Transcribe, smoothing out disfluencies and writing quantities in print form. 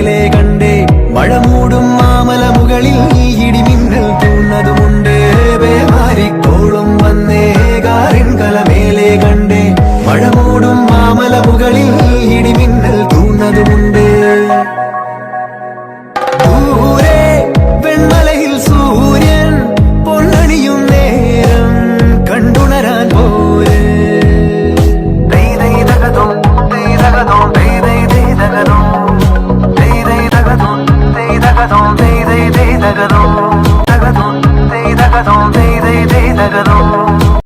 മേലെ കണ്ടേ മഴ മൂടും മാമല മുകളിൽ ഇടിമിന്നൽ തൂന്നതുമുണ്ട് പേമാരിക്കോളും വന്നേ കാറിൻ കലമേലെ കണ്ടേ മഴ മൂടും മാമല മുകളിൽ ഇടിമിന്നൽ തൂന്നതുമുണ്ട് ദൂരെ വെൺമലയിൽ സൂര്യൻ പൊന്നണിയും നേരം കണ്ടുണരാൻ പോരെ Dagadon,